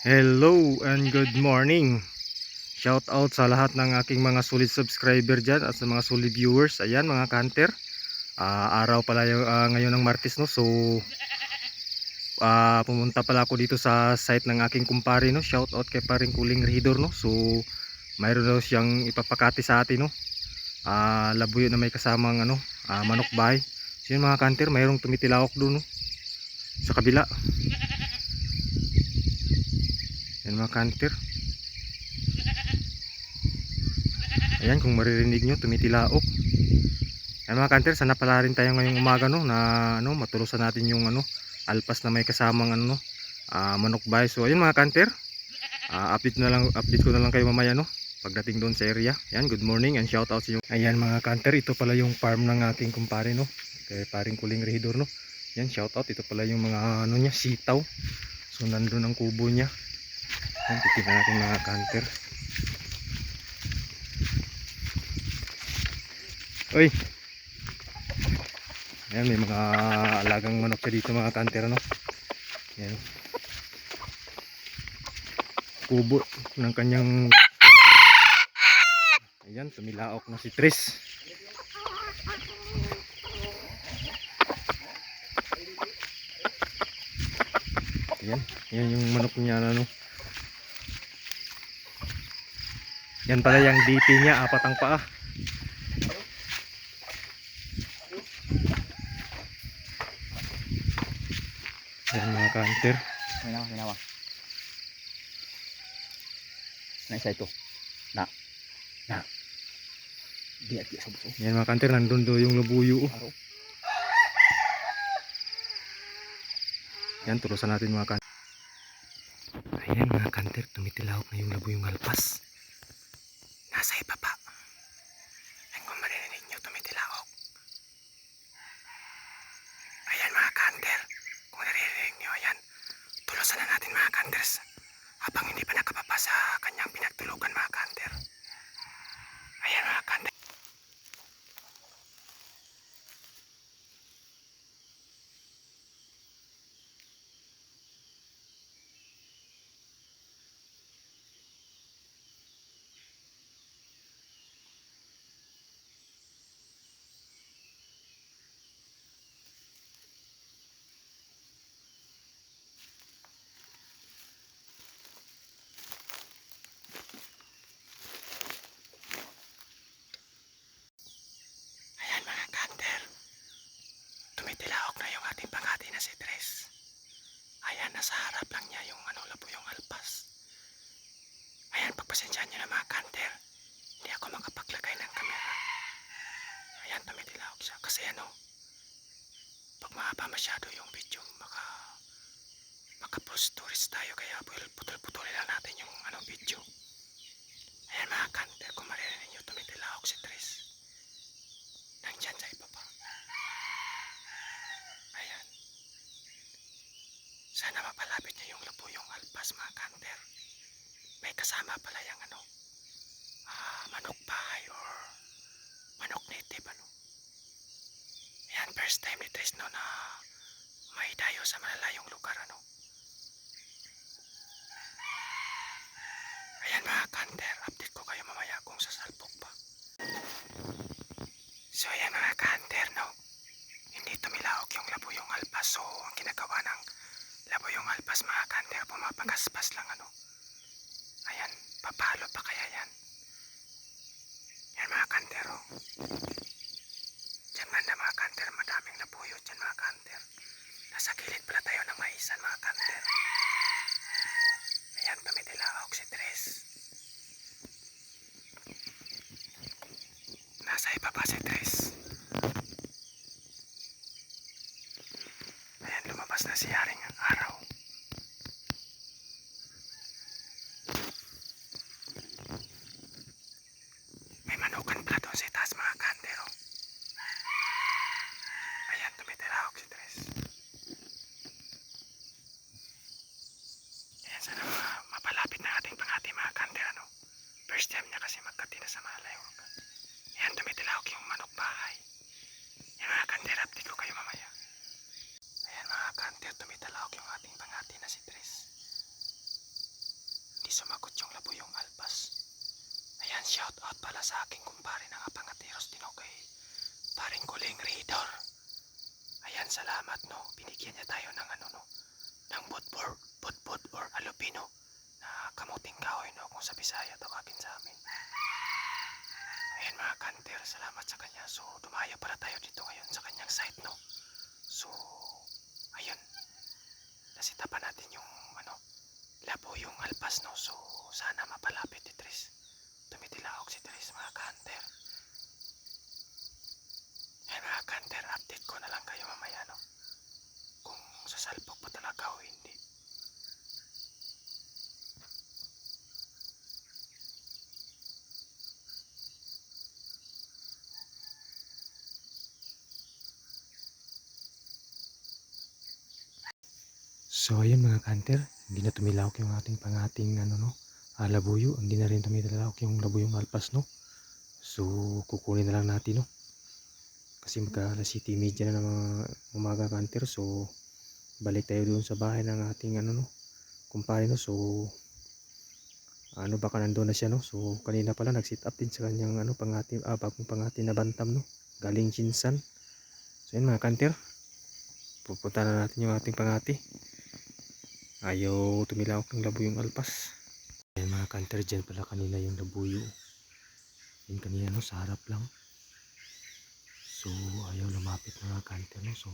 Hello and good morning. Shout out sa lahat ng aking mga solid subscriber dyan at sa mga solid viewers. Ayan mga kanter, araw pala ngayon ng Martes, no. So pumunta pala ako dito sa site ng aking kumpare, no. Shout out kay paring Kuling Rehidor, no. So mayroon daw siyang ipapakati sa atin, no. Labuyo na may kasamang manok bahay. So yun mga kanter, mayroong tumitilawak doon, no, sa kabila. Yan mga kanter. Ayan, kung maririnig nyo, tumitilaok. Ayan mga kanter, sana pala rin tayo ngayong umaga, no, na matulusan natin yung alpas na may kasamang manok bahay. So ayun mga kanter, update ko na lang kayo mamaya, no, pagdating doon sa area. Ayan, good morning and shout out sa inyo. Ayan mga kanter, ito pala yung farm ng aking kumpare, no, kay paring Kuling Rehidor, no. Ayan, shout out, ito pala yung mga niya, sitaw. So nandun ang kubo niya. Ayan, titignan natin mga kanter. Oy, ayan, may mga alagang manok siya dito mga kanter, no. Ayan, kubo ng kanyang. Ayan, tumilaok na si Tris. Ayan, yan yung manok niya, yan pala yung DP niya, apat ang paa. Ayan mga kanter. Minawa. Na isa ito. Na. Di sa buso. Ayan mga kanter, nandun do yung labuyo. Ayan, turusan natin mga kanter. Ayan mga kanter, tumitilawak na yung labuyong alpas. Nasa ibaba. Ayan, kung marinig nyo, tumitilawak. Ayan mga kanter, kung naririnig nyo, ayan, tulusan na natin mga kanters habang hindi pa nakababa sa kanyang pinagtulugan mga kanter. Ayan mga kanter. Ayan mga kanter, tumitilawak na yung ating pangati na si Tres. Ayan, nasa harap lang niya yung labuyong alpas. Ayan, pagpasensyahan nyo na mga kanter, hindi ako makapaglagay ng kamera. Ayan, tumitilawak siya kasi pag mahaba masyado yung video, maka full storage tayo, kaya putol-putulin lang natin yung video. Ayan mga kanter, kung maririnig nyo, tumitilawak si Tres. Nandyan sa ibaba. Ayan. Sana mapalapit niya yung labuyong alpas mga kanter. May kasama pala yung manok bahay or manok native Ayan, first time ni Tres na may dayo sa malalayong lugar Ayan mga kanter, update ko kayo mamaya kung sasalpok pa. So ayan mga kanter, hindi tumilawak yung labuyong alpas. So ang ginagawa ng labuyong alpas mga kanter, pumapagaspas lang Ayan, papalo pa kaya yan. Yan mga kanter, Diyan man na mga kanter, madaming labuyo dyan mga kanter. Nasa gilid pala tayo ng maisan mga kanter. Ayan, tumitilawak si Tres. Nasa ibaba si Tres. Ayan, lumabas na si Haring Araw. May manukan pala doon sa itaas mga kanter. Ayan, tumitilawak si Tres. hindi sumagot yung labuyong alpas. Ayan, shout out pala sa aking kumpare ng Apangatiros din kay paring Kuling Reader. Ayan, salamat no. Binigyan niya tayo ng ano no, ng budbud or alupino na kamuting kahoy no kung sa Bisaya tawagin sa amin. Ayan mga kanter, salamat sa kanya. So dumayo pala tayo dito ngayon sa kanyang site no. So ayun, nasita pa natin yung ano, labuyong alpas no. So sana mapalapit ni Tris. Tumitilaok si Tris mga kanter. Ayan mga kanter, update ko na lang kayo mamaya no, kung sasalpok pa talaga o hindi. So ayun mga kanter, hindi na tumilawak yung ating pangating ano no, labuyo. Hindi na rin tumilawak yung labuyong alpas no. So kukunin na lang natin no. Kasi magka-alas 7:30 na ng mga umaga kanter. So balik tayo doon sa bahay ng ating ano no, kumpare no. So ano baka nandoon na siya no. So kanina pala nag-sit up din sa kanyang ano pangating bagong pangating na bantam no. Galing Jinsan. So yun mga kanter, pupunta na natin yung ating pangati. Ayaw tumilawak ng labuyong alpas. Ayan mga kanter, dyan pala kanina yung labuyo. Yun kanina no, sa harap lang. So ayaw lumapit mga kanter no. So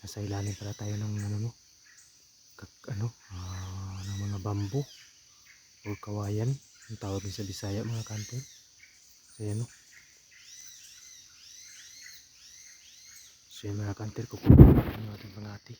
nasa ilalim pala tayo ng ano no, ng mga bambo o kawayan. Yung tawag din sa Bisaya mga kanter. So yan no. So yan mga kanter, kukunin natin yung ating pangati.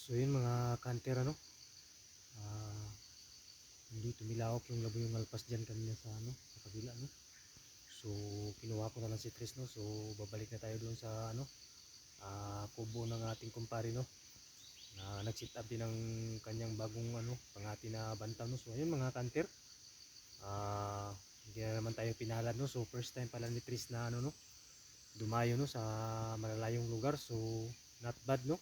So yun mga kanter ano, hindi tumilawak yung labuyong alpas dyan kanina sa ano, sa kabila no. So kinuha ko na lang si Tris no. So babalik na tayo doon sa ano, kubo ng ating kumpare no, na nag-sit up din ng kanyang bagong ano, pangati na bantam no. So ayun mga kanter, hindi na naman tayo pinalad no. So first time pala ni Tris na ano no, dumayo no sa malalayong lugar. So not bad no.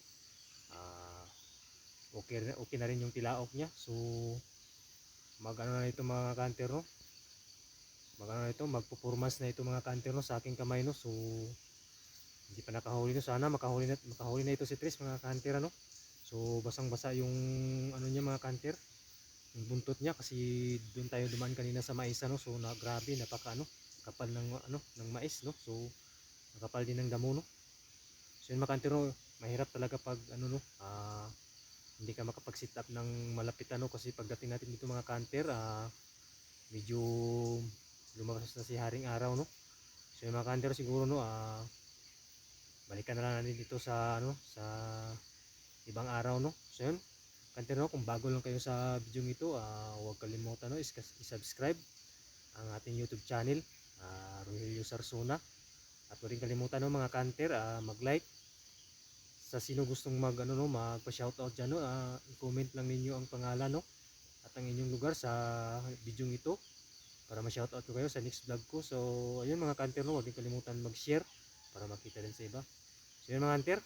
Okay na rin yung tilaok niya. So mag-ano na ito mga kanter no, mag-ano na ito, magpupurmas na ito mga kanter no sa aking kamay no. So hindi pa nakahuli no, sana makahuli na ito si Tris mga kanter no. So basang basa yung ano niya mga kanter, yung buntot niya, kasi doon tayo dumaan kanina sa mais no. So grabe, napaka ano, kapal ng ano ng mais no. So nakapal din ng damo no. So yun mga kanter no, mahirap talaga pag ano no, hindi ka makapag-sit up ng malapit ano, kasi pagdating natin dito mga kanter, medyo lumabas na si Haring Araw no. So yung mga kanter siguro no, balikan na lang natin dito sa ano, sa ibang araw no. So yun kanter no, kung bago lang kayo sa video ito, huwag kalimutan no, i-subscribe ang ating YouTube channel, Rogelio Sarsona. At huwag rin kalimutan no mga kanter, mag-like. Sa sino gustong mag ano no, magpa-shoutout diyan no, i-comment lang ninyo ang pangalan no at ang inyong lugar sa video ito para ma-shoutout ko kayo sa next vlog ko. So ayun mga kanter no, huwag din kalimutan mag-share para makita din sa iba. So yun mga kanter,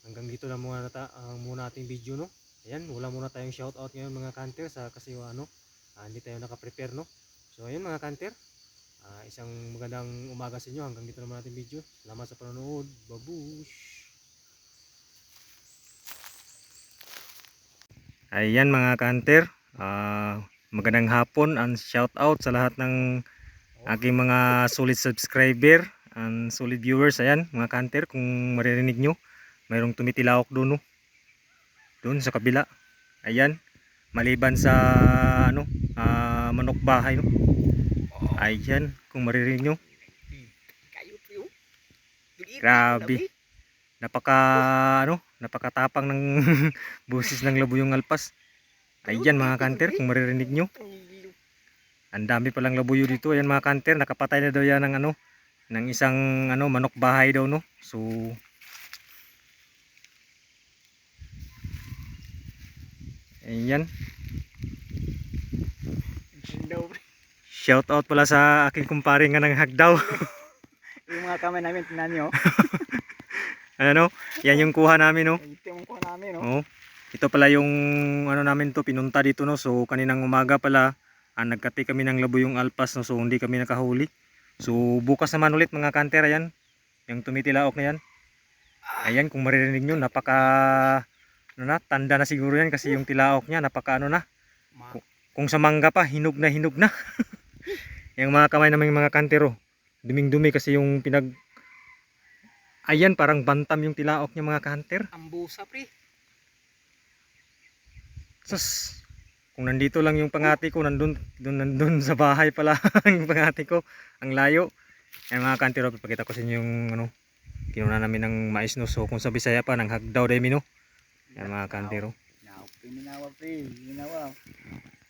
hanggang dito lang muna ating video no. Ayan, wala muna tayong shoutout ngayon mga kanter kasi ano, hindi tayo naka-prepare no. So ayun mga kanter, isang magandang umaga sa inyo. Hanggang dito naman ating video. Salamat sa panonood. Babush! Ayan mga kanter, magandang hapon and shout out sa lahat ng aking mga solid subscriber and solid viewers. Ayan mga kanter, kung maririnig nyo, mayroong tumitilawak doon no, doon sa kabila. Ayan, maliban sa ano, manok bahay no. Ayan, kung maririnig nyo, grabe, napakatapang ng busis ng labuyong alpas. Ayan mga kanter, kung maririnig nyo, ang dami palang labuyo dito. Ayan mga kanter, nakapatay na daw yan ng ano, ng isang manok bahay daw, no. So ayan, shout out pala sa aking kumpare nga ng hagdaw. Yung mga kamay namin, tingnan nyo. Ano, yan yung kuha namin, no. Ito yung kuha namin, no. Oo. Ito pala yung namin to, pinunta dito, no. So kaninang umaga pala, nagkati kami ng laboy yung alpas, no. So hindi kami nakahuli. So bukas naman ulit mga kanter, ayan. Yung tumitilaok na yan. Ayan, kung maririnig nyo, napaka tanda na siguro yan kasi yung tilaok niya napaka na. Kung sa mangga pa, hinog na hinog na. Yung mga kamay naman yung mga kantero, duming dumi kasi yung ayan, parang bantam yung tilaok niya mga kanter. Ambusa, pre. Sus, kung nandito lang yung pangati ko, nandun sa bahay pala ang pangati ko, ang layo. Ay mga kantero, pipakita ko sa inyo yung kinuna namin ng mais, no. So kung sa Bisaya pa, ng hagdaw demi, no. Yan mga kantero. Minawa, pre. Minawa.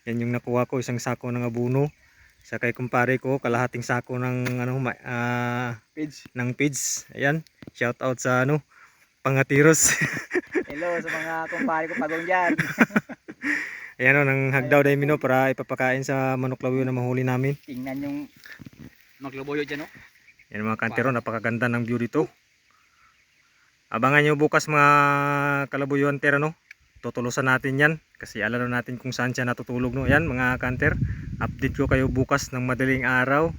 Yan yung nakuha ko, isang sako ng abuno. Sa kay kumpare ko, kalahating sako ng Page. ng pids. Ayan, shout out sa pangatiros. Hello sa mga kumpare ko pagong dyan. Ayan ng hagdaw demi, no, para ipapakain sa manok labuyo na mahuli namin. Tingnan yung maglaboyo dyan, no. Yan mga kantero, napakaganda ng view dito. Abangan nyo bukas mga kalabuyo antero, no. Tutulusan natin yan kasi alam natin kung saan siya natutulog, no. Yan mga kanter, update ko kayo bukas ng madaling araw.